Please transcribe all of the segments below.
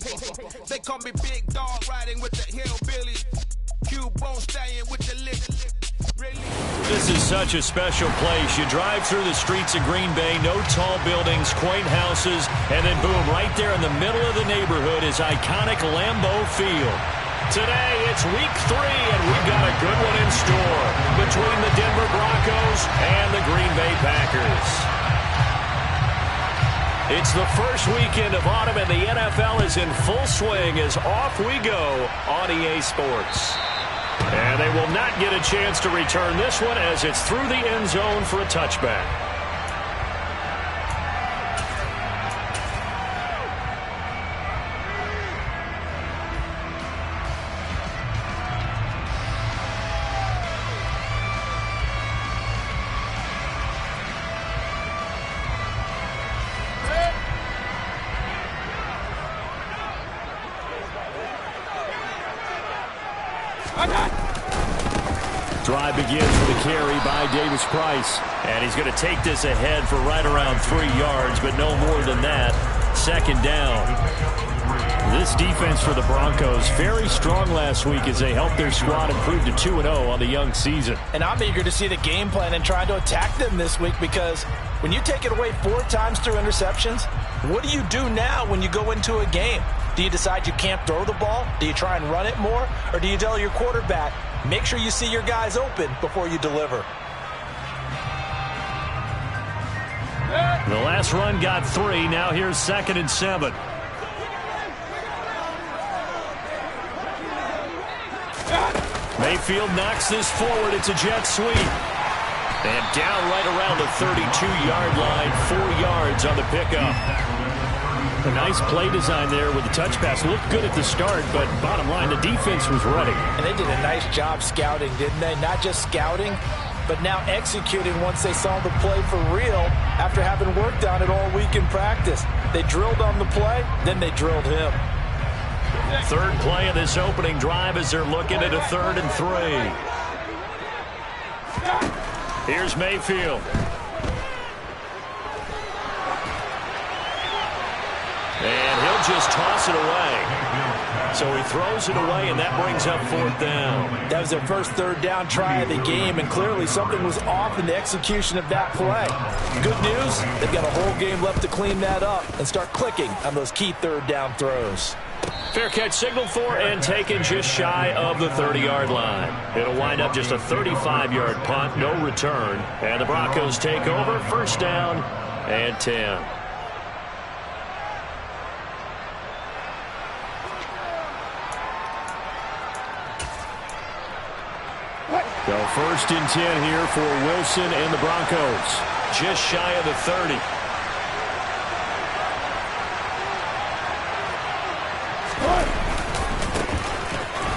paper. They call me Big Dog riding with the hillbillies. Q-Bone Stallion with the lick. This is such a special place. You drive through the streets of Green Bay, no tall buildings, quaint houses, and then boom, right there in the middle of the neighborhood is iconic Lambeau Field. Today, it's week 3, and we've got a good one in store between the Denver Broncos and the Green Bay Packers. It's the first weekend of autumn, and the NFL is in full swing as off we go on EA Sports. And they will not get a chance to return this one as it's through the end zone for a touchback. Drive begins with a carry by Davis Price. And he's going to take this ahead for right around 3 yards, but no more than that. Second down. This defense for the Broncos, very strong last week as they helped their squad improve to 2-0 on the young season. And I'm eager to see the game plan and try to attack them this week, because when you take it away 4 times through interceptions, what do you do now when you go into a game? Do you decide you can't throw the ball? Do you try and run it more? Or do you tell your quarterback, make sure you see your guys open before you deliver? The last run got 3. Now here's 2nd and 7. Mayfield knocks this forward. It's a jet sweep. And down right around the 32-yard line. 4 yards on the pickup. A nice play design there with the touch pass. Looked good at the start, but bottom line, the defense was ready. And they did a nice job scouting, didn't they? Not just scouting, but now executing once they saw the play for real after having worked on it all week in practice. They drilled on the play, then they drilled him. Third play of this opening drive as they're looking at a 3rd and 3. Here's Mayfield. And he'll just toss it away. So he throws it away, and that brings up 4th down. That was their first 3rd down try of the game, and clearly something was off in the execution of that play. Good news, they've got a whole game left to clean that up and start clicking on those key 3rd down throws. Fair catch signaled for and taken just shy of the 30-yard line. It'll wind up just a 35-yard punt, no return. And the Broncos take over, 1st down and 10. So 1st and 10 here for Wilson and the Broncos. Just shy of the 30.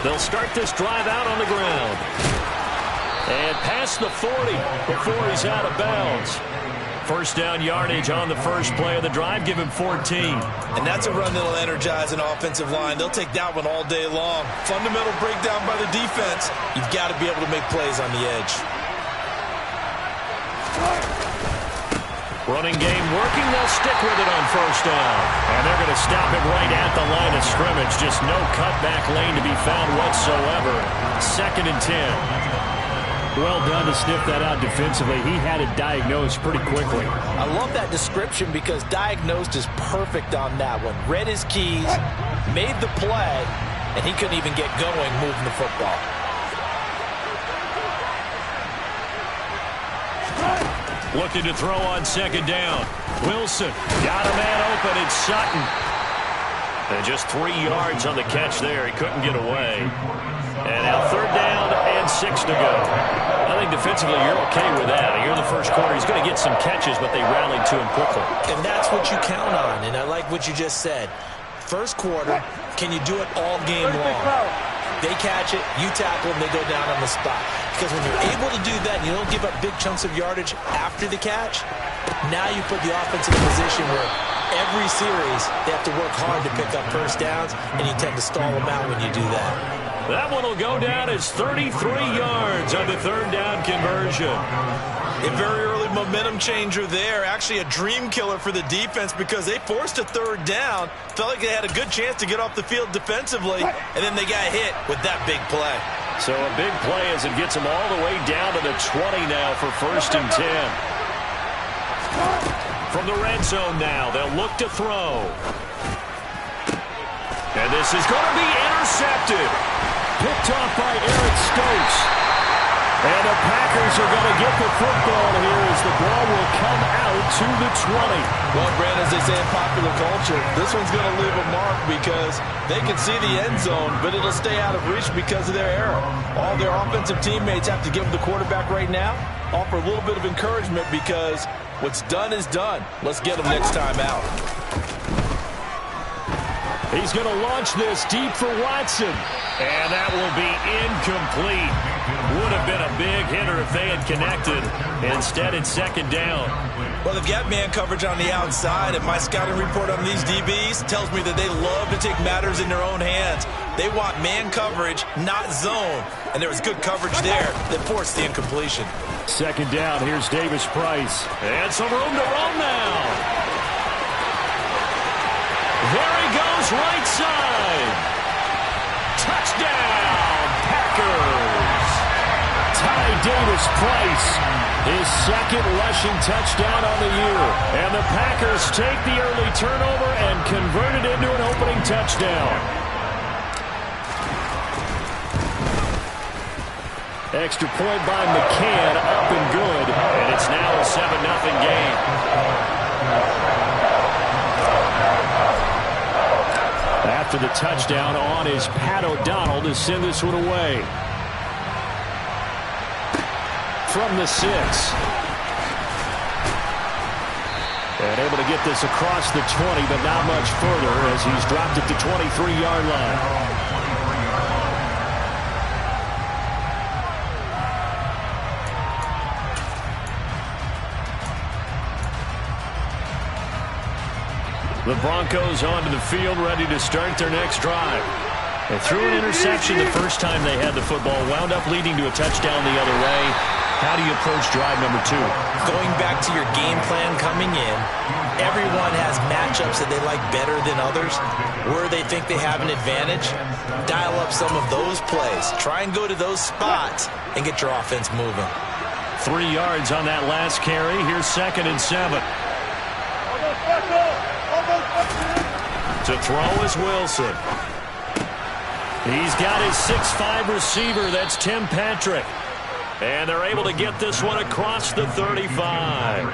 They'll start this drive out on the ground. And past the 40 before he's out of bounds. 1st down yardage on the first play of the drive. Give him 14. And that's a run that'll energize an offensive line. They'll take that one all day long. Fundamental breakdown by the defense. You've got to be able to make plays on the edge. Running game working. They'll stick with it on 1st down. And they're going to stop it right at the line of scrimmage. Just no cutback lane to be found whatsoever. 2nd and 10. Well done to sniff that out defensively. He had it diagnosed pretty quickly. I love that description because diagnosed is perfect on that one. Read his keys, made the play, and he couldn't even get going moving the football. Looking to throw on 2nd down. Wilson got a man open. It's Sutton. And just 3 yards on the catch there. He couldn't get away. And now 3rd down and 6 to go. I think defensively you're okay with that. Here in the first quarter, he's going to get some catches, but they rallied to him quickly. And that's what you count on, and I like what you just said. First quarter, can you do it all game long? They catch it, you tackle them, they go down on the spot. Because when you're able to do that, and you don't give up big chunks of yardage after the catch, now you put the offense in a position where every series they have to work hard to pick up 1st downs, and you tend to stall them out when you do that. That one will go down as 33 yards on the third down conversion. A very early momentum changer there. Actually a dream killer for the defense because they forced a third down. Felt like they had a good chance to get off the field defensively, and then they got hit with that big play. So a big play as it gets them all the way down to the 20 now for 1st and 10. From the red zone now, they'll look to throw. And this is going to be intercepted. Picked off by Eric Stokes. And the Packers are going to get the football here as the ball will come out to the 20. Well, Brad, as they say in popular culture, this one's going to leave a mark because they can see the end zone, but it'll stay out of reach because of their error. All their offensive teammates have to give the quarterback right now, offer a little bit of encouragement because what's done is done. Let's get them next time out. He's going to launch this deep for Watson. And that will be incomplete. Would have been a big hitter if they had connected. Instead, it's 2nd down. Well, they've got man coverage on the outside, and my scouting report on these DBs tells me that they love to take matters in their own hands. They want man coverage, not zone. And there was good coverage there that forced the incompletion. 2nd down, here's Davis Price. And some room to run now. There he goes, right side. Touchdown, Packers. Ty Davis Price, his 2nd rushing touchdown on the year. And the Packers take the early turnover and convert it into an opening touchdown. Extra point by McCann, up and good. And it's now a 7-0 game. After the touchdown on is Pat O'Donnell to send this one away. From the 6. And able to get this across the 20, but not much further as he's dropped at the 23-yard line. The Broncos onto the field, ready to start their next drive. They threw an interception the first time they had the football, wound up leading to a touchdown the other way. How do you approach drive number 2? Going back to your game plan coming in, everyone has matchups that they like better than others. Where they think they have an advantage, dial up some of those plays. Try and go to those spots and get your offense moving. 3 yards on that last carry. Here's 2nd and 7. To throw is Wilson. He's got his 6'5 receiver. That's Tim Patrick. And they're able to get this one across the 35.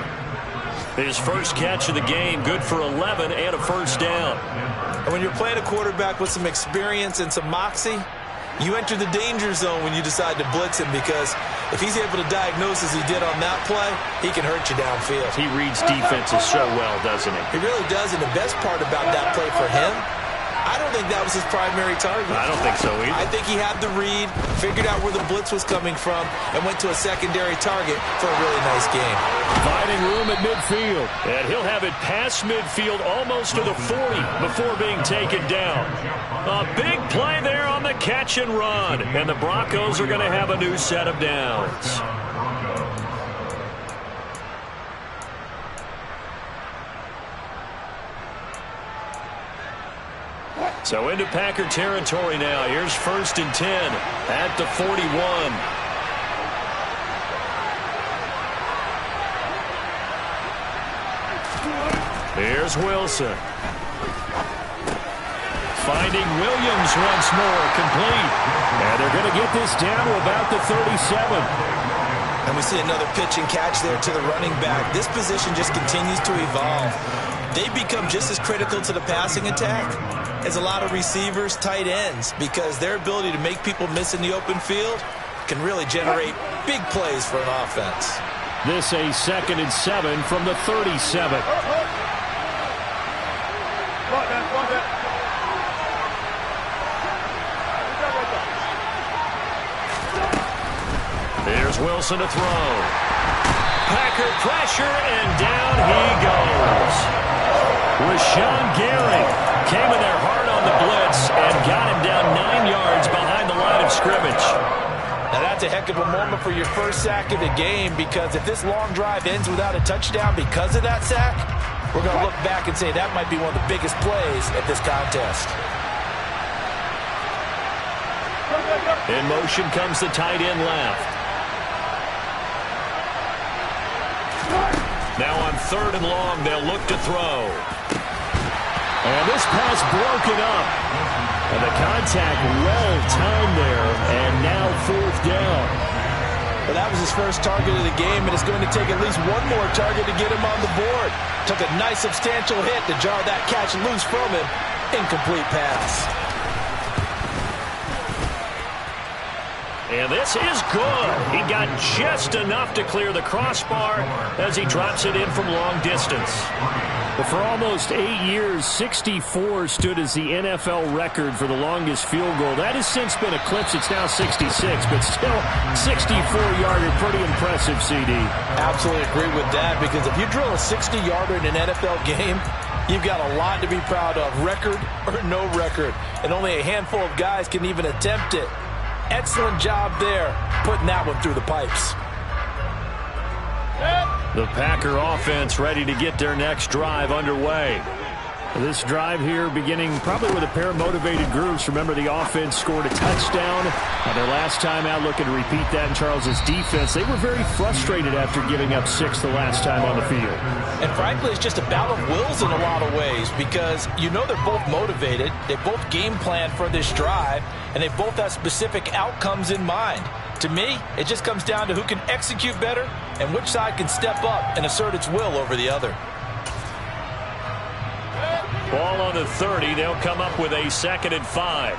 His first catch of the game, good for 11 and a 1st down. And when you're playing a quarterback with some experience and some moxie, you enter the danger zone when you decide to blitz him because if he's able to diagnose as he did on that play, he can hurt you downfield. He reads defenses so well, doesn't he? He really does, and the best part about that play for him, I don't think that was his primary target. I don't think so either. I think he had the read, figured out where the blitz was coming from, and went to a secondary target for a really nice game. Finding room at midfield. And he'll have it past midfield almost to the 40 before being taken down. A big play there on the catch and run. And the Broncos are going to have a new set of downs. So into Packer territory now. Here's 1st and 10 at the 41. Here's Wilson. Finding Williams once more, complete. And they're going to get this down to about the 37. And we see another pitch and catch there to the running back. This position just continues to evolve. They become just as critical to the passing attack as a lot of receivers, tight ends, because their ability to make people miss in the open field can really generate big plays for an offense. This a 2nd and 7 from the 37. Here's Wilson to throw. Packer pressure, and down he goes. Rashawn Gary came in there hard on the blitz and got him down 9 yards behind the line that's a heck of a moment for your first sack of the game, because if this long drive ends without a touchdown because of that sack, we're going to look back and say that might be one of the biggest plays at this contest. In motion comes the tight end left. Now on 3rd and long, they'll look to throw. And this pass broken up. And the contact well timed there, and now 4th down. Well, that was his first target of the game, and it's going to take at least one more target to get him on the board. Took a nice substantial hit to jar that catch loose from him. Incomplete pass. And this is good. He got just enough to clear the crossbar as he drops it in from long distance. But for almost 8 years, 64 stood as the NFL record for the longest field goal. That has since been eclipsed. It's now 66, but still 64-yarder. Pretty impressive, CD. Absolutely agree with that, because if you drill a 60-yarder in an NFL game, you've got a lot to be proud of, record or no record. And only a handful of guys can even attempt it. Excellent job there, putting that one through the pipes. The Packer offense ready to get their next drive underway. This drive here beginning probably with a pair of motivated groups. Remember, the offense scored a touchdown. Their last time out, looking to repeat that in Charles's defense. They were very frustrated after giving up 6 the last time on the field. And frankly, it's just a battle of wills in a lot of ways, because you know they're both motivated. They both game plan for this drive, and they both have specific outcomes in mind. To me, it just comes down to who can execute better and which side can step up and assert its will over the other. Ball on the 30. They'll come up with a 2nd and 5.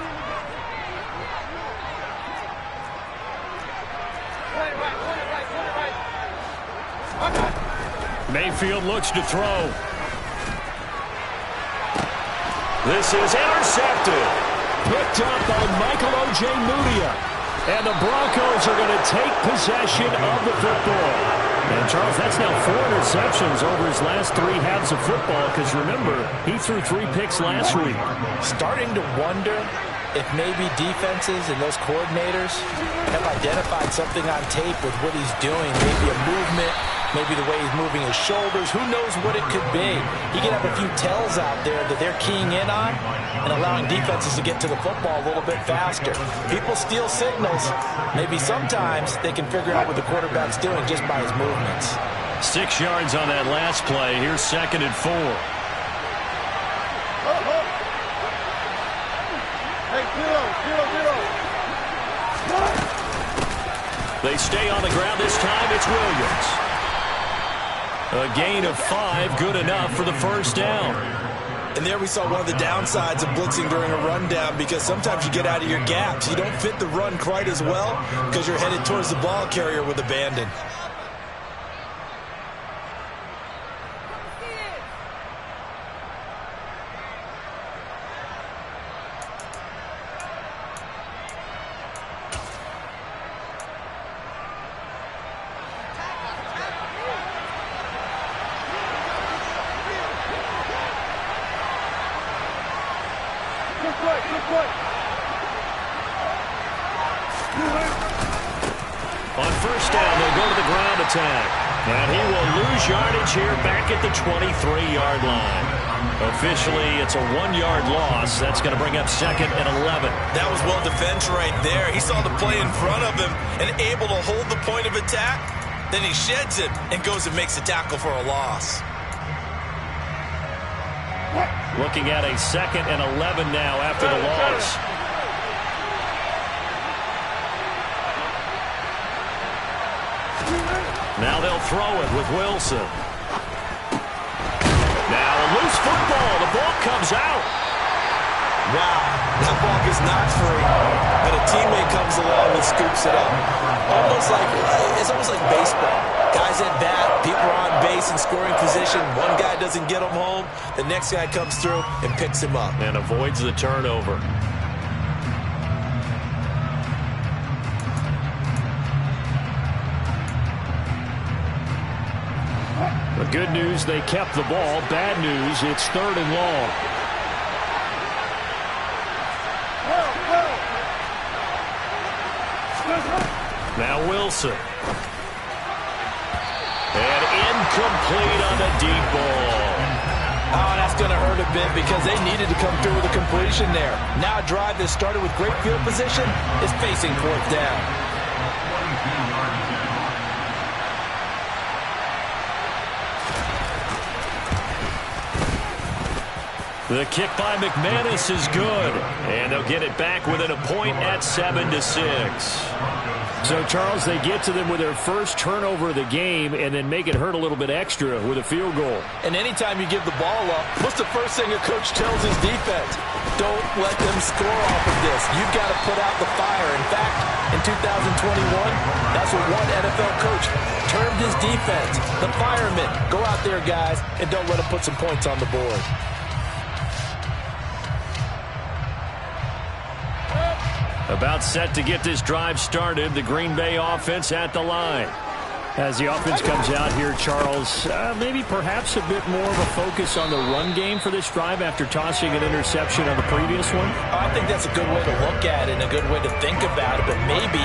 Mayfield looks to throw. This is intercepted. Picked up by Michael O.J. Mudia. And the Broncos are going to take possession of the football. And, Charles, that's now 4 interceptions over his last 3 halves of football, because, remember, he threw 3 picks last week. Starting to wonder if maybe defenses and those coordinators have identified something on tape with what he's doing, maybe a movement, maybe the way he's moving his shoulders. Who knows what it could be? He could have a few tells out there that they're keying in on and allowing defenses to get to the football a little bit faster. People steal signals. Maybe sometimes they can figure out what the quarterback's doing just by his movements. 6 yards on that last play. Here's 2nd and 4. They stay on the ground this time. It's Williams. A gain of 5, good enough for the 1st down. And there we saw one of the downsides of blitzing during a rundown, because sometimes you get out of your gaps. You don't fit the run quite as well because you're headed towards the ball carrier with abandon. On 1st down, they'll go to the ground attack. And he will lose yardage here back at the 23-yard line. Officially, it's a 1-yard loss. That's going to bring up 2nd and 11. That was well defense right there. He saw the play in front of him and able to hold the point of attack. Then he sheds it and goes and makes a tackle for a loss. Looking at a 2nd and 11 now after the loss. Now they'll throw it with Wilson. Now a loose football. The ball comes out. Wow, that ball gets knocked free, but a teammate comes along and scoops it up. It's almost like baseball. Guys at bat, people are on base in scoring position. One guy doesn't get him home. The next guy comes through and picks him up. And avoids the turnover. The good news, they kept the ball. Bad news, it's 3rd and long. Now Wilson. And incomplete on the deep ball. Oh, that's going to hurt a bit because they needed to come through with a completion there. Now a drive that started with great field position is facing fourth down. The kick by McManus is good. And they'll get it back within a point at 7-6. So, Charles, they get to them with their first turnover of the game and then make it hurt a little bit extra with a field goal. And anytime you give the ball up, what's the first thing a coach tells his defense? Don't let them score off of this. You've got to put out the fire. In fact, in 2021, that's what one NFL coach termed his defense, the firemen. Go out there, guys, and don't let them put some points on the board. About set to get this drive started. The Green Bay offense at the line. As the offense comes out here, Charles, maybe perhaps a bit more of a focus on the run game for this drive after tossing an interception on the previous one? I think that's a good way to look at it and a good way to think about it, but maybe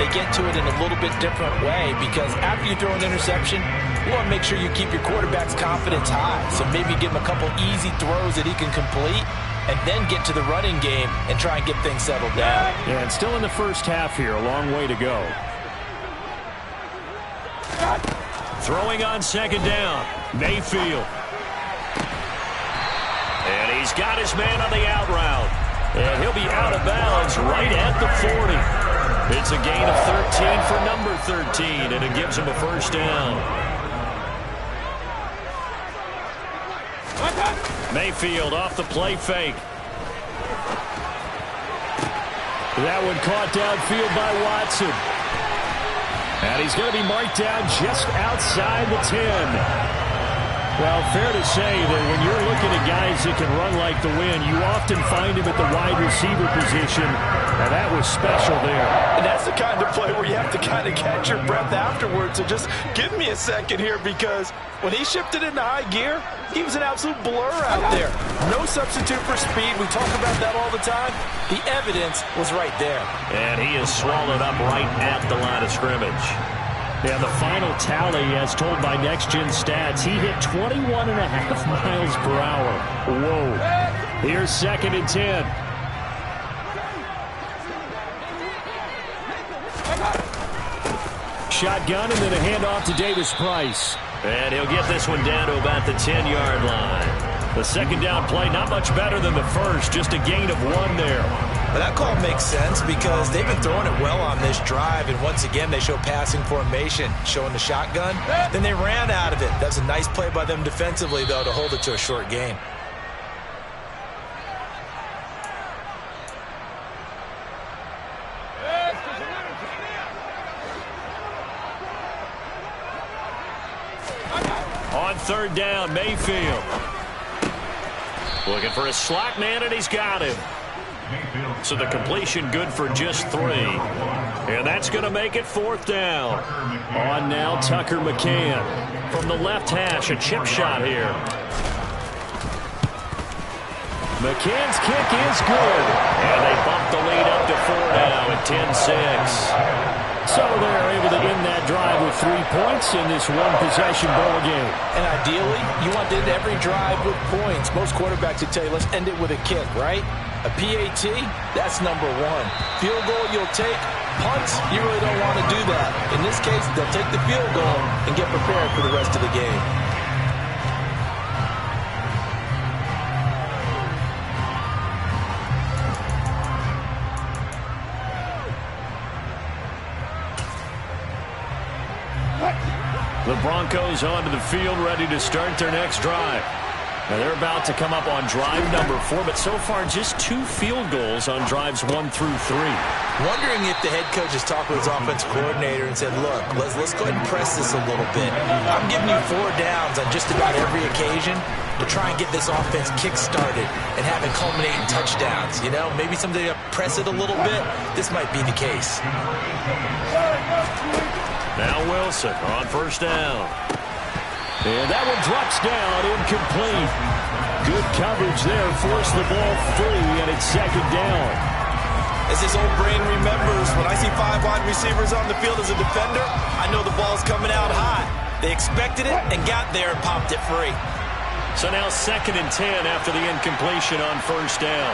they get to it in a little bit different way because after you throw an interception, you want to make sure you keep your quarterback's confidence high. So maybe give him a couple easy throws that he can complete and then get to the running game and try and get things settled down. Yeah, and still in the first half here, a long way to go. Throwing on second down, Mayfield. And he's got his man on the out route. And he'll be out of bounds right at the 40. It's a gain of 13 for number 13, and it gives him a first down. Mayfield off the play fake. That one caught downfield by Watson. And he's going to be marked down just outside the 10. Well, fair to say that when you're looking at guys that can run like the wind, you often find him at the wide receiver position, and that was special there. And that's the kind of play where you have to kind of catch your breath afterwards. So just give me a second here because when he shifted into high gear, he was an absolute blur out there. No substitute for speed. We talk about that all the time. The evidence was right there. And he is swallowed up right at the line of scrimmage. Yeah, the final tally, as told by Next Gen Stats, he hit 21.5 miles per hour. Whoa. Here's second and 10. Shotgun and then a handoff to Davis Price. And he'll get this one down to about the 10-yard line. The second down play, not much better than the first, just a gain of 1 there. But that call makes sense because they've been throwing it well on this drive, and once again they show passing formation, showing the shotgun. Then they ran out of it. That's a nice play by them defensively, though, to hold it to a short gain. On third down, Mayfield. Looking for a slot man, and he's got him. So the completion good for just 3. And that's going to make it fourth down. On now, Tucker McCann. From the left hash, a chip shot here. McCann's kick is good. And they bump the lead up to 4 now at 10-6. So they're able to end that drive with 3 points in this one-possession ball game. And ideally, you want to end every drive with points. Most quarterbacks would tell you, let's end it with a kick, right? A PAT, that's number 1. Field goal you'll take. Punts, you really don't want to do that. In this case, they'll take the field goal and get prepared for the rest of the game. The Broncos onto the field, ready to start their next drive. Now they're about to come up on drive number 4, but so far just 2 field goals on drives 1 through 3. Wondering if the head coach has talked with his offensive coordinator and said, look, let's go ahead and press this a little bit. I'm giving you 4 downs on just about every occasion to try and get this offense kick-started and have it culminate in touchdowns. You know, maybe someday press it a little bit. This might be the case. Now Wilson on first down. And that one drops down, incomplete. Good coverage there, forced the ball free, and it's second down. As his old brain remembers, when I see 5 wide receivers on the field as a defender, I know the ball's coming out high. They expected it and got there and popped it free. So now 2nd and 10 after the incompletion on 1st down.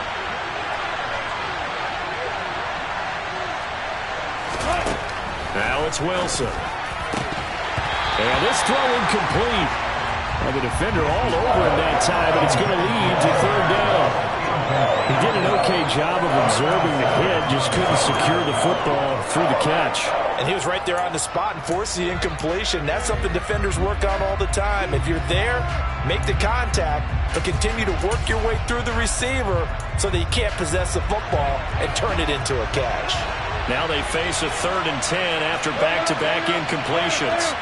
Now it's Wilson. And this throw incomplete. And the defender all over him that time, but it's going to lead to 3rd down. He did an okay job of absorbing the hit, just couldn't secure the football through the catch. And he was right there on the spot and forced the incompletion. That's something defenders work on all the time. If you're there, make the contact, but continue to work your way through the receiver so that you can't possess the football and turn it into a catch. Now they face a 3rd and 10 after back-to-back incompletions.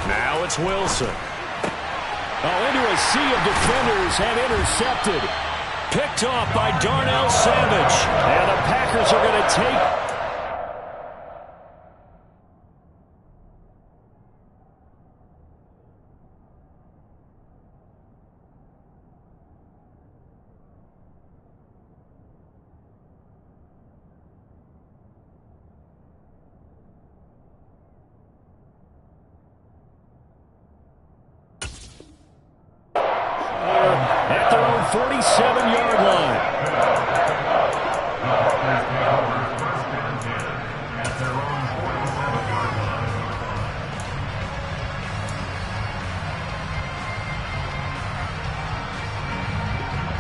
Now it's Wilson. Into a sea of defenders and intercepted. Picked off by Darnell Savage. And the Packers are going to take... at their own 47-yard line.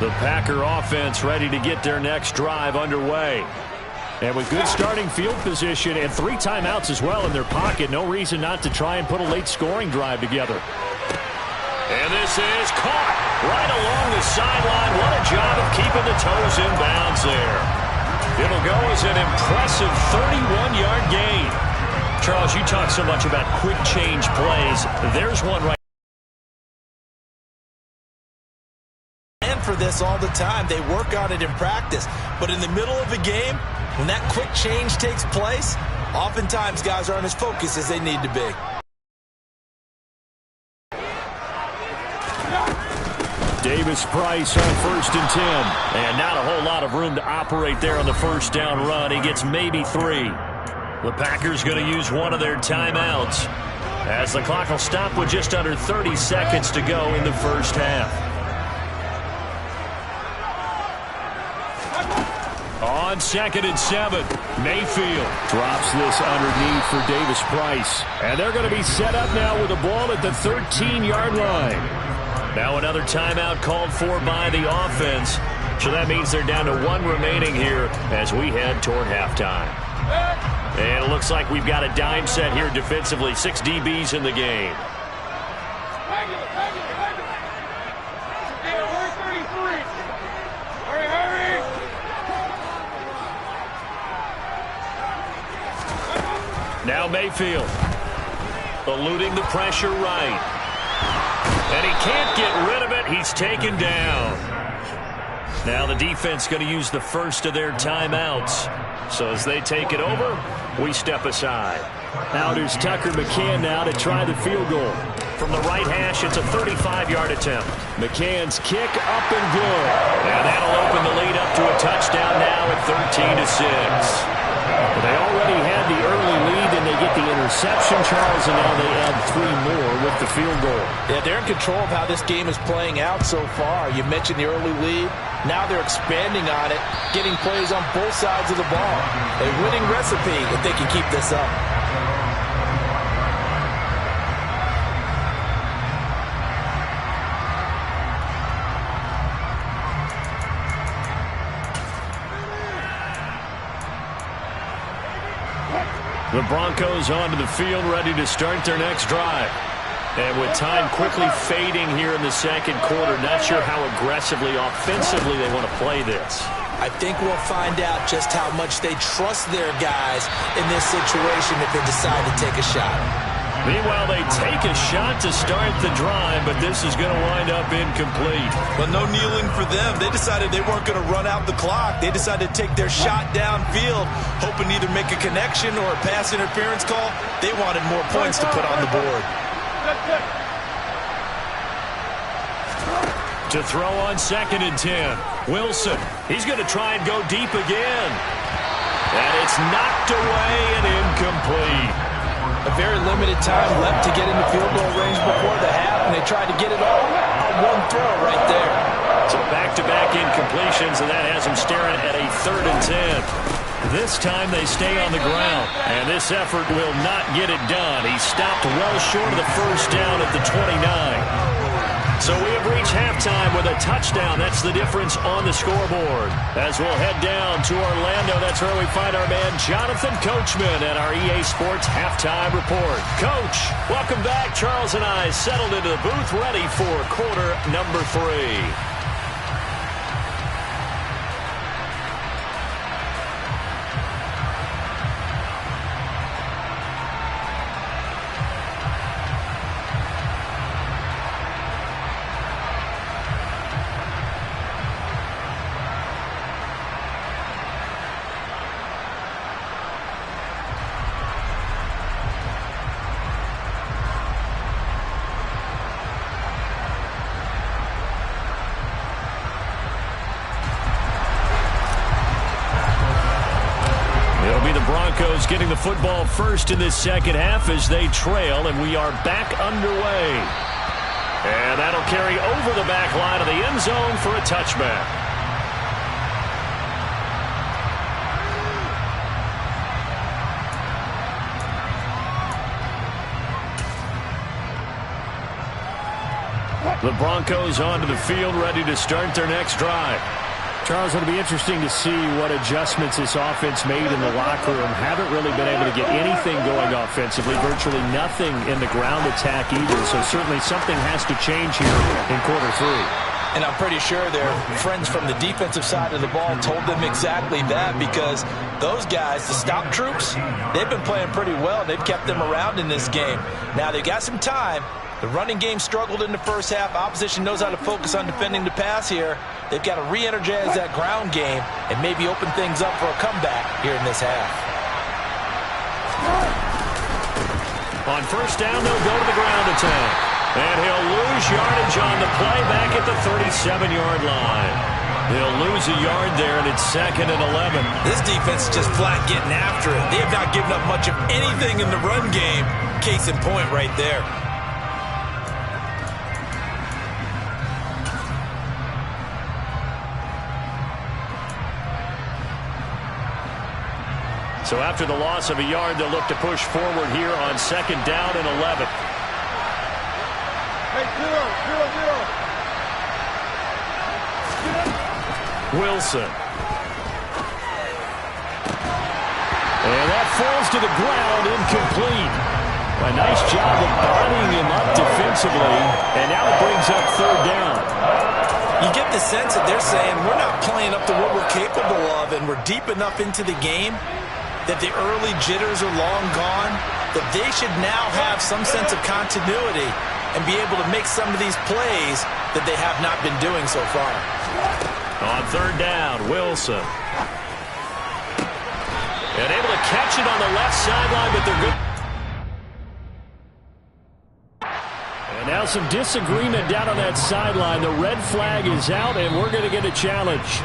The Packer offense ready to get their next drive underway. And with good starting field position and 3 timeouts as well in their pocket, no reason not to try and put a late scoring drive together. And this is caught right along the sideline. What a job of keeping the toes in bounds there. It'll go as an impressive 31-yard gain. Charles, you talk so much about quick change plays. There's one right. And for this all the time, they work on it in practice. But in the middle of a game, when that quick change takes place, oftentimes guys aren't as focused as they need to be. Davis-Price on 1st and 10. And not a whole lot of room to operate there on the 1st down run. He gets maybe 3. The Packers going to use one of their timeouts as the clock will stop with just under 30 seconds to go in the 1st half. On 2nd and 7, Mayfield drops this underneath for Davis-Price. And they're going to be set up now with the ball at the 13-yard line. Now another timeout called for by the offense. So that means they're down to 1 remaining here as we head toward halftime. And it looks like we've got a dime set here defensively. 6 DBs in the game. Now Mayfield eluding the pressure right. And he can't get rid of it. He's taken down. Now the defense going to use the first of their timeouts. So as they take it over, we step aside. Out is Tucker McCann now to try the field goal. From the right hash, it's a 35-yard attempt. McCann's kick up and good. And that'll open the lead up to a touchdown now at 13-6. They already had the early lead, and they get the interception, Charles, and now they add 3 more with the field goal. Yeah, they're in control of how this game is playing out so far. You mentioned the early lead. Now they're expanding on it, getting plays on both sides of the ball. A winning recipe if they can keep this up. The Broncos onto the field, ready to start their next drive. And with time quickly fading here in the 2nd quarter, not sure how aggressively, offensively they want to play this. I think we'll find out just how much they trust their guys in this situation if they decide to take a shot. Meanwhile, they take a shot to start the drive, but this is going to wind up incomplete. But no kneeling for them. They decided they weren't going to run out the clock. They decided to take their shot downfield, hoping to either make a connection or a pass interference call. They wanted more points to put on the board. To throw on 2nd and 10. Wilson, he's going to try and go deep again. And it's knocked away and incomplete. A very limited time left to get into field goal range before the half, and they tried to get it all on one throw right there. So back-to-back incompletions, and that has them staring at a 3rd and 10. This time they stay on the ground, and this effort will not get it done. He stopped well short of the first down at the 29. So we have reached halftime with a touchdown. That's the difference on the scoreboard. As we'll head down to Orlando, that's where we find our man Jonathan Coachman at our EA Sports Halftime Report. Coach, welcome back. Charles and I settled into the booth ready for quarter number 3. Getting the football first in this second half as they trail, and we are back underway. And that'll carry over the back line of the end zone for a touchback. The Broncos onto the field, ready to start their next drive. Charles, it'll be interesting to see what adjustments this offense made in the locker room. Haven't really been able to get anything going offensively, virtually nothing in the ground attack either. So certainly something has to change here in quarter 3. And I'm pretty sure their friends from the defensive side of the ball told them exactly that, because those guys, the stop troops, they've been playing pretty well. They've kept them around in this game. Now they've got some time. The running game struggled in the first half. Opposition knows how to focus on defending the pass here. They've got to re-energize that ground game and maybe open things up for a comeback here in this half. On first down, they'll go to the ground attack. And he'll lose yardage on the play back at the 37-yard line. They'll lose a yard there, and it's 2nd and 11. This defense is just flat getting after it. They have not given up much of anything in the run game. Case in point right there. So after the loss of a yard, they'll look to push forward here on 2nd down and 11. Hey, 0. Wilson. And that falls to the ground, incomplete. A nice job of bodying him up defensively, and now it brings up 3rd down. You get the sense that they're saying we're not playing up to what we're capable of, and we're deep enough into the game that the early jitters are long gone, that they should now have some sense of continuity and be able to make some of these plays that they have not been doing so far. On 3rd down, Wilson. And able to catch it on the left sideline, but they're good. And now some disagreement down on that sideline. The red flag is out, and we're going to get a challenge.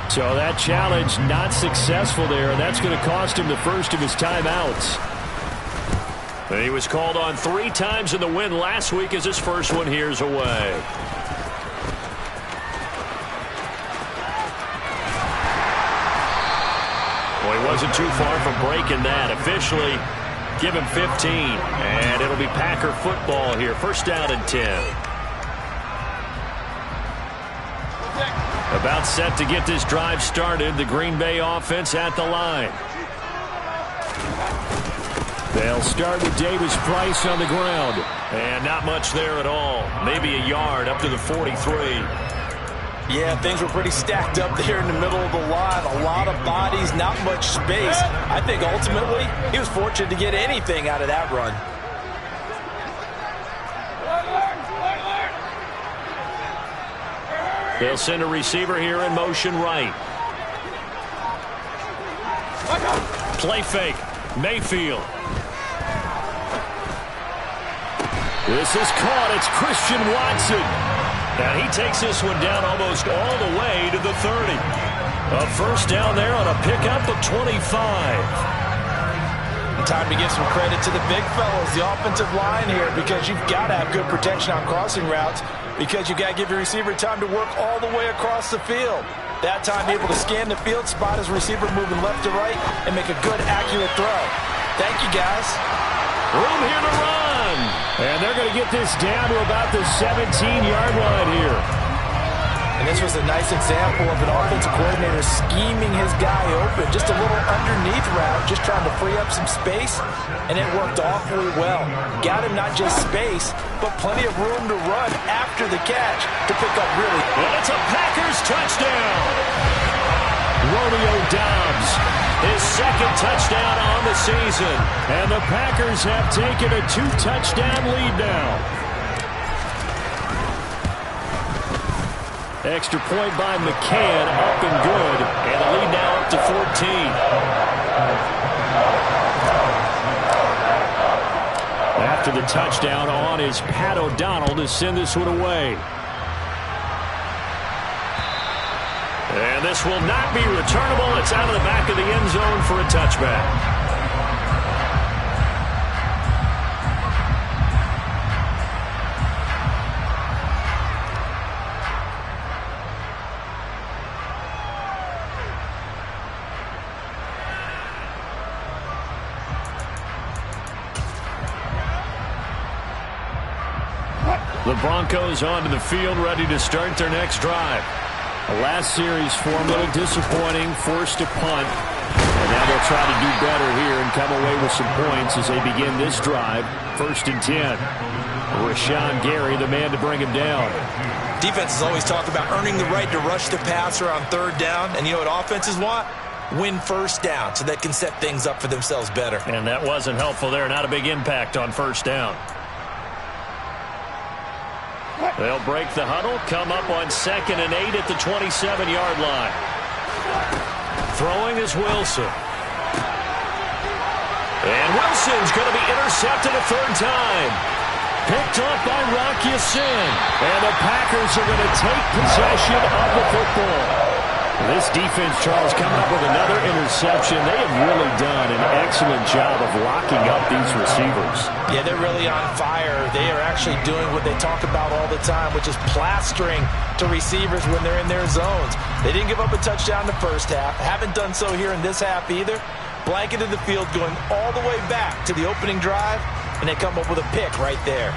So that challenge not successful there, and that's going to cost him the first of his timeouts. And he was called on 3 times in the win last week as his first one here's away. Well, he wasn't too far from breaking that. Officially, give him 15, and it'll be Packer football here. 1st down and 10. About set to get this drive started. The Green Bay offense at the line. They'll start with Davis Price on the ground. And not much there at all. Maybe a yard up to the 43. Yeah, things were pretty stacked up there in the middle of the line. A lot of bodies, not much space. I think ultimately he was fortunate to get anything out of that run. They'll send a receiver here in motion right. Play fake. Mayfield. This is caught. It's Christian Watson. And he takes this one down almost all the way to the 30. A first down there on a pickup of 25. Time to give some credit to the big fellas, the offensive line here, because you've got to have good protection on crossing routes, because you've got to give your receiver time to work all the way across the field. That time able to scan the field, spot his receiver moving left to right, and make a good, accurate throw. Thank you, guys. Room here to run. And they're going to get this down to about the 17-yard line here. And this was a nice example of an offensive coordinator scheming his guy open. Just a little underneath route, just trying to free up some space, and it worked awfully well. Got him not just space, but plenty of room to run after the catch to pick up really. And it's a Packers touchdown. Romeo Doubs, his second touchdown on the season. And the Packers have taken a 2-touchdown lead now. Extra point by McCann, up and good. And the lead now up to 14. After the touchdown on is Pat O'Donnell to send this one away. And this will not be returnable. It's out of the back of the end zone for a touchback. The Broncos onto the field, ready to start their next drive. The last series for them, a little disappointing, forced a punt. And now they'll try to do better here and come away with some points as they begin this drive. 1st and 10. Rashawn Gary, the man to bring him down. Defenses always talk about earning the right to rush the passer on 3rd down. And you know what offenses want? Win 1st down so they can set things up for themselves better. And that wasn't helpful there. Not a big impact on 1st down. They'll break the huddle, come up on 2nd and 8 at the 27-yard line. Throwing is Wilson. And Wilson's going to be intercepted a 3rd time. Picked off by Rock Ya-Sin. And the Packers are going to take possession of the football. This defense, Charles, coming up with another interception. They have really done an excellent job of locking up these receivers. Yeah, they're really on fire. They are actually doing what they talk about all the time, which is plastering to receivers when they're in their zones. They didn't give up a touchdown in the first half. Haven't done so here in this half either. Blanketed the field going all the way back to the opening drive, and they come up with a pick right there.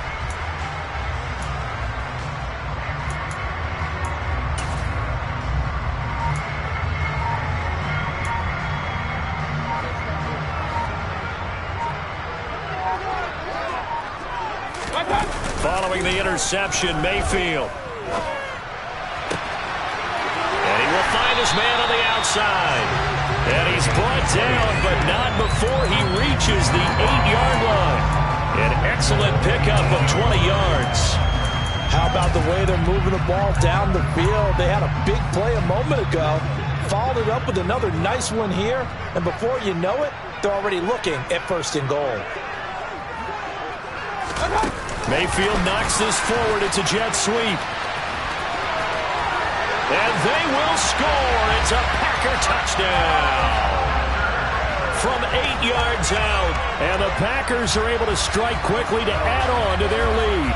Following the interception, Mayfield. And he will find his man on the outside. And he's brought down, but not before he reaches the 8-yard line. An excellent pickup of 20 yards. How about the way they're moving the ball down the field? They had a big play a moment ago. Followed it up with another nice one here. And before you know it, they're already looking at 1st and goal. Mayfield knocks this forward. It's a jet sweep. And they will score. It's a Packer touchdown. From 8 yards out. And the Packers are able to strike quickly to add on to their lead.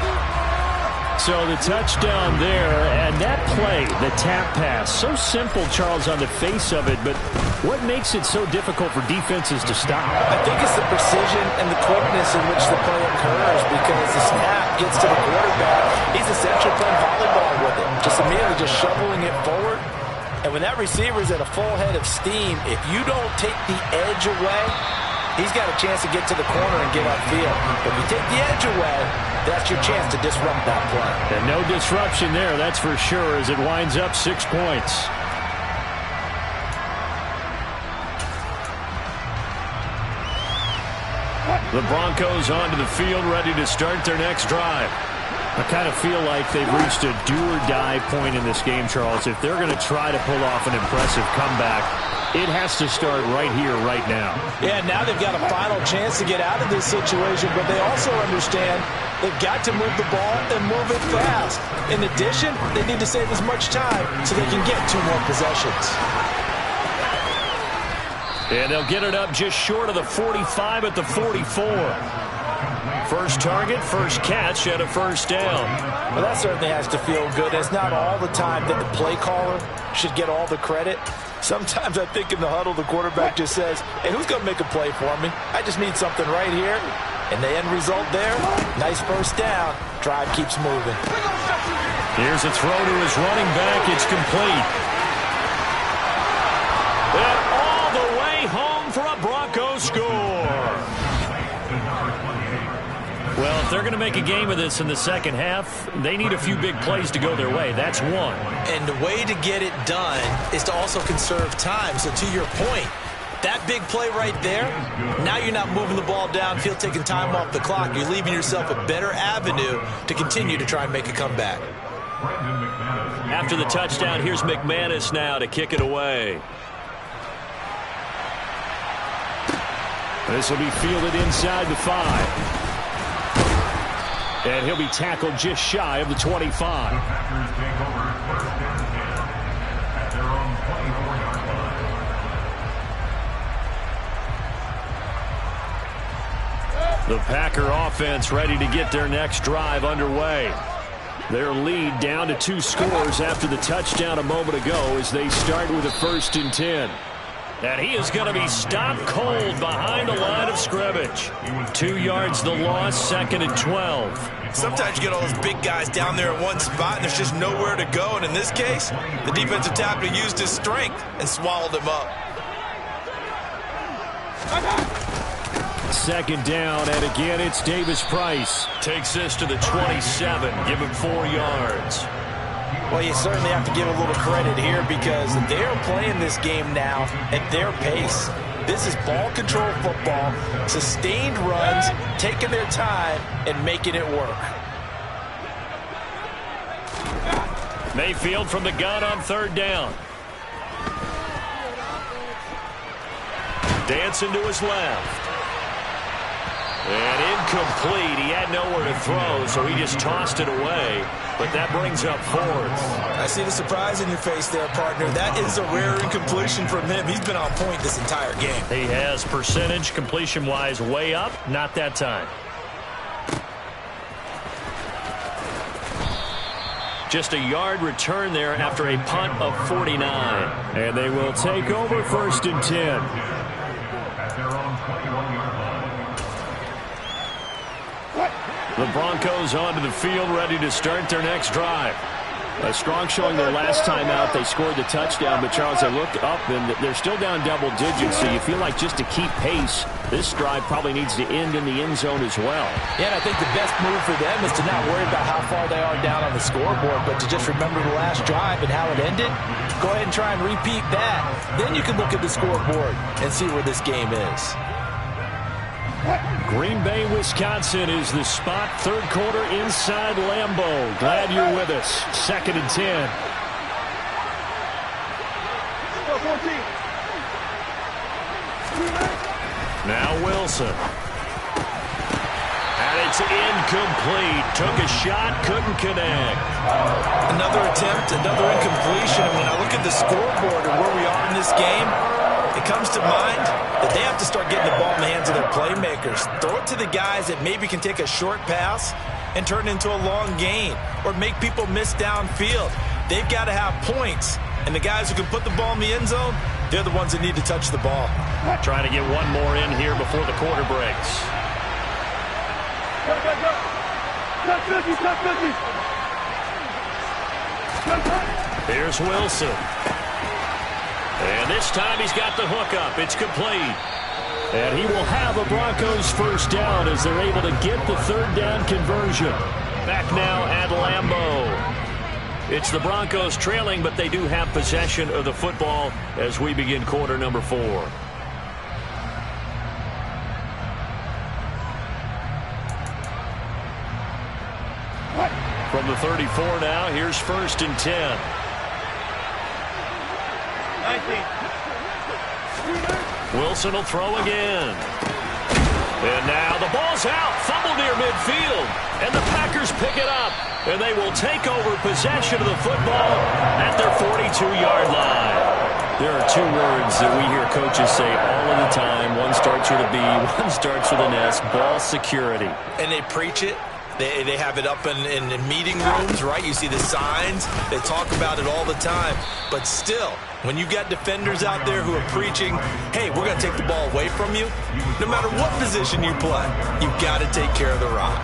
So the touchdown there, and that play, the tap pass, so simple, Charles, on the face of it, but what makes it so difficult for defenses to stop? I think it's the precision and the quickness in which the play occurs, because the snap gets to the quarterback. He's essentially playing volleyball with it, just immediately just shoveling it forward. And when that receiver's at a full head of steam, if you don't take the edge away, he's got a chance to get to the corner and get upfield. If you take the edge away, that's your chance to disrupt that play. And no disruption there, that's for sure, as it winds up 6 points. The Broncos onto the field, ready to start their next drive. I kind of feel like they've reached a do-or-die point in this game, Charles. If they're going to try to pull off an impressive comeback, It has to start right here, right now. Yeah, now they've got a final chance to get out of this situation, but they also understand they've got to move the ball and move it fast. In addition, they need to save as much time so they can get 2 more possessions. And they'll get it up just short of the 45 at the 44. First target, first catch, and a first down. Well, that certainly has to feel good. It's not all the time that the play caller should get all the credit. Sometimes I think in the huddle, the quarterback just says, hey, who's going to make a play for me? I just need something right here. And the end result there, nice first down. Drive keeps moving. Here's a throw to his running back. It's complete. And all the way home for a Broncos score. Well, if they're going to make a game of this in the second half, they need a few big plays to go their way. That's one. And the way to get it done is to also conserve time. So to your point, that big play right there, now you're not moving the ball downfield, taking time off the clock. You're leaving yourself a better avenue to continue to try and make a comeback. After the touchdown, here's McManus now to kick it away. This will be fielded inside the 5. And he'll be tackled just shy of the 25. The Packer offense ready to get their next drive underway. Their lead down to 2 scores after the touchdown a moment ago as they start with a 1st and 10. And he is going to be stopped cold behind the line of scrimmage. 2 yards the loss, 2nd and 12. Sometimes you get all those big guys down there in one spot and there's just nowhere to go. And in this case, the defensive tackle used his strength and swallowed him up. 2nd down, and again it's Davis Price. Takes this to the 27, give him 4 yards. Well, you certainly have to give a little credit here because they're playing this game now at their pace. This is ball control football, sustained runs, taking their time, and making it work. Mayfield from the gun on 3rd down. Dancing to his left. And incomplete. He had nowhere to throw, so he just tossed it away. But that brings up 4th. I see the surprise in your face there, partner. That is a rare incompletion from him. He's been on point this entire game. He has percentage completion-wise way up. Not that time. Just a yard return there after a punt of 49. And they will take over 1st and 10. The Broncos onto the field, ready to start their next drive. A strong showing their last time out. They scored the touchdown, but Charles, I look up and they're still down double digits, so you feel like just to keep pace, this drive probably needs to end in the end zone as well. Yeah, and I think the best move for them is to not worry about how far they are down on the scoreboard, but to just remember the last drive and how it ended. Go ahead and try and repeat that. Then you can look at the scoreboard and see where this game is. Green Bay, Wisconsin is the spot. 3rd quarter inside Lambeau. Glad you're with us. 2nd and 10. Now Wilson. And it's incomplete. Took a shot, couldn't connect. Another attempt, another incompletion. And when I look at the scoreboard and where we are in this game, it comes to mind that they have to start getting the ball in the hands of their playmakers. Throw it to the guys that maybe can take a short pass and turn it into a long gain or make people miss downfield. They've got to have points. And the guys who can put the ball in the end zone, they're the ones that need to touch the ball. Trying to get one more in here before the quarter breaks. Here's Wilson. And this time he's got the hook up. It's complete. And he will have a Broncos 1st down as they're able to get the 3rd down conversion. Back now at Lambeau. It's the Broncos trailing, but they do have possession of the football as we begin quarter number 4. From the 34 now, here's 1st and 10. 19. Wilson will throw again. And now the ball's out. Fumble near midfield. And the Packers pick it up. And they will take over possession of the football at their 42-yard line. There are two words that we hear coaches say all of the time. One starts with a B, one starts with an S. Ball security. And they preach it. They have it up in meeting rooms, right? You see the signs. They talk about it all the time. But still, when you got defenders out there who are preaching, hey, we're going to take the ball away from you, no matter what position you play, you've got to take care of the rock.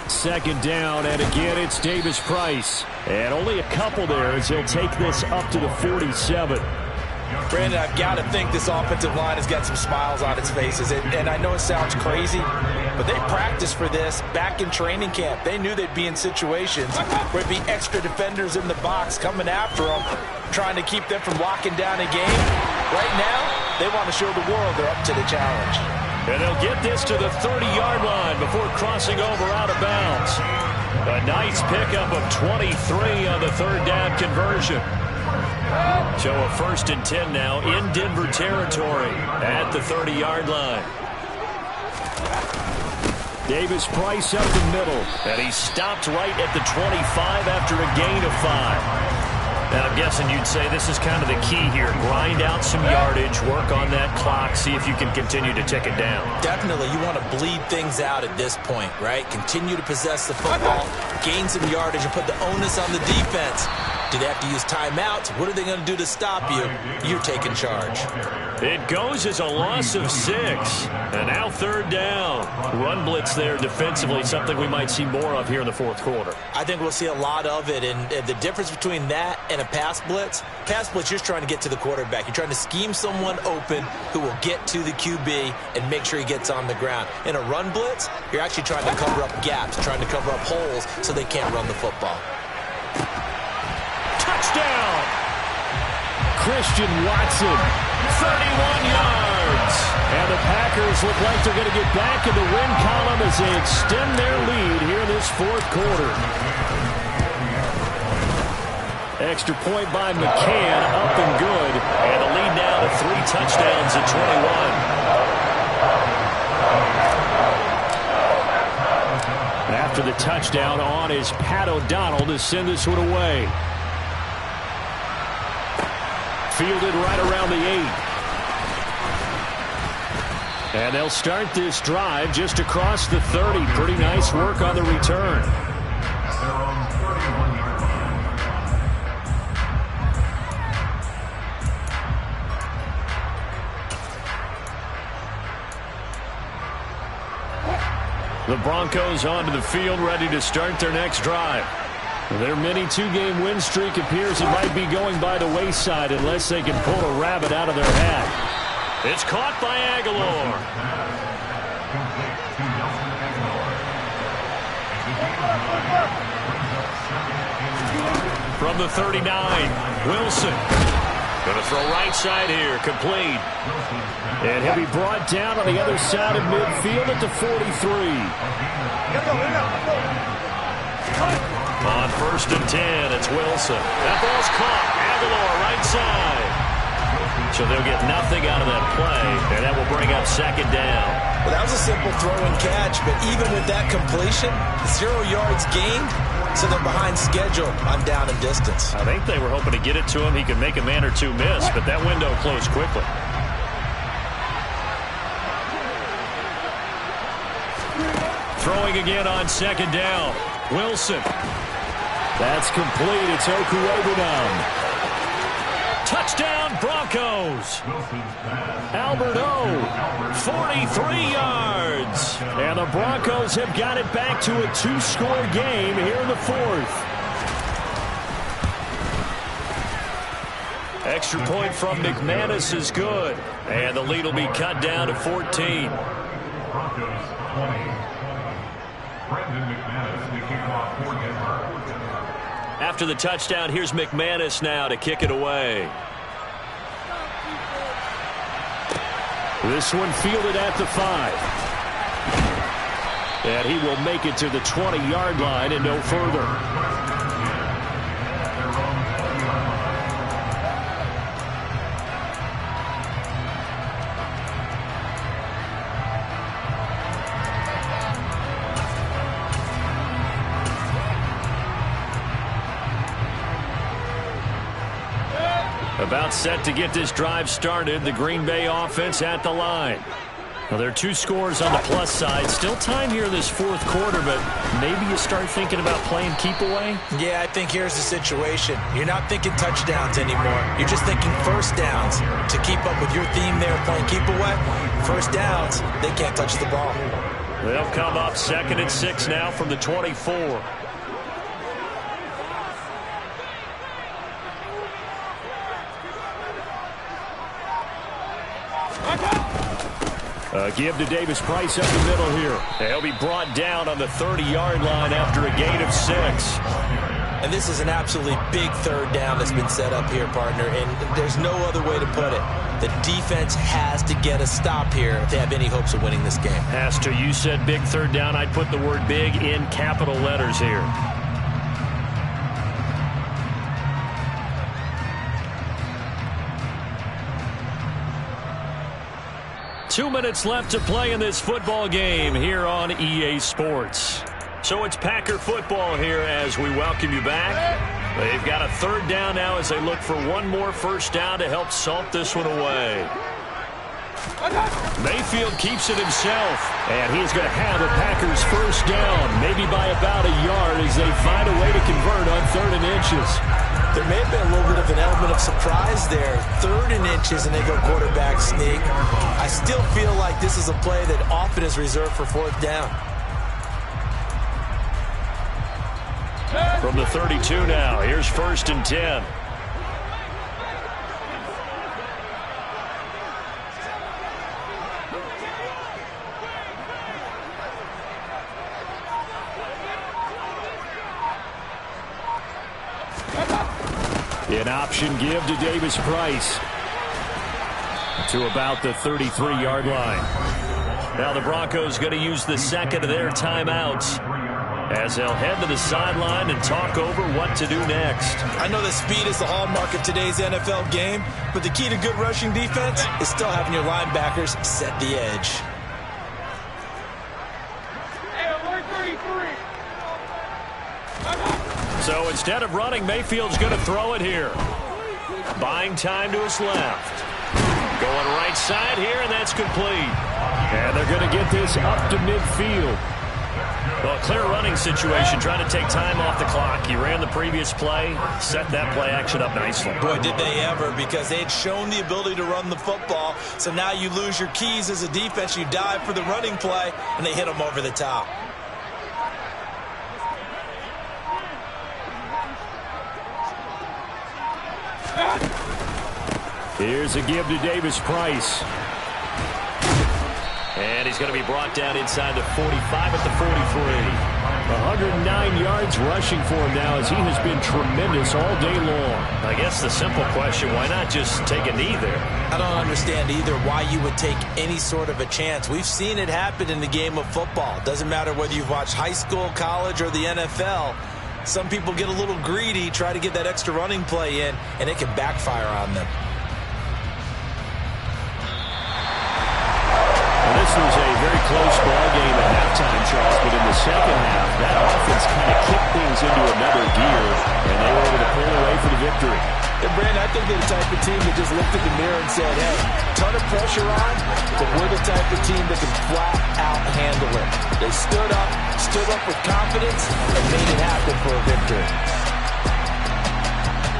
Second down, and again, it's Davis Price. And only a couple there as he'll take this up to the 47. Brandon, I've got to think this offensive line has got some smiles on its faces. And I know it sounds crazy, but they practiced for this back in training camp. They knew they'd be in situations where there'd be extra defenders in the box coming after them, trying to keep them from locking down a game. Right now, they want to show the world they're up to the challenge. And they'll get this to the 30-yard line before crossing over out of bounds. A nice pickup of 23 on the third down conversion. So a 1st and 10 now in Denver territory at the 30-yard line. Davis Price up the middle. And he stopped right at the 25 after a gain of 5. Now, I'm guessing you'd say this is kind of the key here. Grind out some yardage, work on that clock, see if you can continue to tick it down. Definitely. You want to bleed things out at this point, right? Continue to possess the football, gain some yardage, and put the onus on the defense. Do they have to use timeouts? What are they going to do to stop you? You're taking charge. It goes as a loss of 6. And now 3rd down. Run blitz there defensively, something we might see more of here in the 4th quarter. I think we'll see a lot of it. And the difference between that and a pass blitz, you're just trying to get to the quarterback. You're trying to scheme someone open who will get to the QB and make sure he gets on the ground. In a run blitz, you're actually trying to cover up gaps, trying to cover up holes so they can't run the football. Touchdown! Christian Watson. 31 yards. And the Packers look like they're going to get back in the win column as they extend their lead here in this 4th quarter. Extra point by McCann, up and good. And the lead now to 3 touchdowns at 21. After the touchdown on is Pat O'Donnell to send this one away. Fielded right around the 8. And they'll start this drive just across the 30. Pretty nice work on the return. The Broncos onto the field, ready to start their next drive. Their mini 2-game win streak appears it might be going by the wayside unless they can pull a rabbit out of their hat. It's caught by Aguilar. From the 39, Wilson. Going to throw right side here, complete. And he'll be brought down on the other side of midfield at the 43. On 1st and 10, it's Wilson. That ball's caught. Aguilar right side. So they'll get nothing out of that play, and that will bring up 2nd down. Well, that was a simple throw and catch, but even with that completion, 0 yards gained, so they're behind schedule on down and distance. I think they were hoping to get it to him. He could make a man or two miss, but that window closed quickly. Throwing again on 2nd down. Wilson. That's complete. It's Okuwebunam. Touchdown, Broncos. Albert O, 43 yards. And the Broncos have got it back to a 2-score game here in the 4th. Extra point from McManus is good. And the lead will be cut down to 14. Broncos 20. Brendan McManus, the kickoff for Denver. After the touchdown, here's McManus now to kick it away. This one fielded at the 5. And he will make it to the 20-yard line and no further. About set to get this drive started. The Green Bay offense at the line. Well, there are 2 scores on the plus side. Still time here in this fourth quarter, but maybe you start thinking about playing keep away? Yeah, I think here's the situation. You're not thinking touchdowns anymore. You're just thinking first downs. To keep up with your theme there, playing keep away, first downs, they can't touch the ball. They'll come up 2nd and 6 now from the 24. Give to Davis Price up the middle here. He'll be brought down on the 30-yard line after a gain of 6. And this is an absolutely big third down that's been set up here, partner, and there's no other way to put it. The defense has to get a stop here if they have any hopes of winning this game. Has to. You said big third down. I'd put the word big in capital letters here. Two minutes left to play in this football game here on EA Sports. So it's Packer football here as we welcome you back. They've got a third down now as they look for one more first down to help salt this one away. Mayfield keeps it himself, and he's going to have a Packers first down, maybe by about a yard as they find a way to convert on 3rd and inches. There may have been a little bit of an element of surprise there. 3rd and inches, and they go quarterback sneak. I still feel like this is a play that often is reserved for 4th down. From the 32 now, here's 1st and 10. An option give to Davis Price to about the 33-yard line. Now the Broncos going to use the 2nd of their timeouts as they'll head to the sideline and talk over what to do next. I know that speed is the hallmark of today's NFL game, but the key to good rushing defense is still having your linebackers set the edge. So instead of running, Mayfield's going to throw it here. Buying time to his left. Going right side here, and that's complete. And they're going to get this up to midfield. Well, clear running situation, trying to take time off the clock. He ran the previous play, set that play action up nicely. Boy, did they ever, because they had shown the ability to run the football. So now you lose your keys as a defense. You dive for the running play, and they hit them over the top. Here's a give to Davis Price. And he's going to be brought down inside the 45 at the 43. 109 yards rushing for him now as he has been tremendous all day long. I guess the simple question, why not just take a knee there? I don't understand either why you would take any sort of a chance. We've seen it happen in the game of football. Doesn't matter whether you've watched high school, college, or the NFL. Some people get a little greedy, try to get that extra running play in, and it can backfire on them. This was a very close ball game at halftime, Charles, but in the second half, that offense kind of kicked things into another gear, and they were able to pull away for the victory. And Brandon, I think they're the type of team that just looked at the mirror and said, hey, ton of pressure on, but we're the type of team that can flat out handle it. They stood up with confidence, and made it happen for a victory.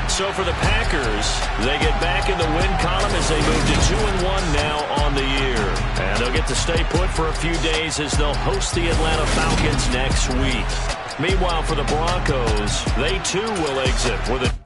So for the Packers, they get back in the win column as they move to 2-1 now on the year. And they'll get to stay put for a few days as they'll host the Atlanta Falcons next week. Meanwhile, for the Broncos, they too will exit with a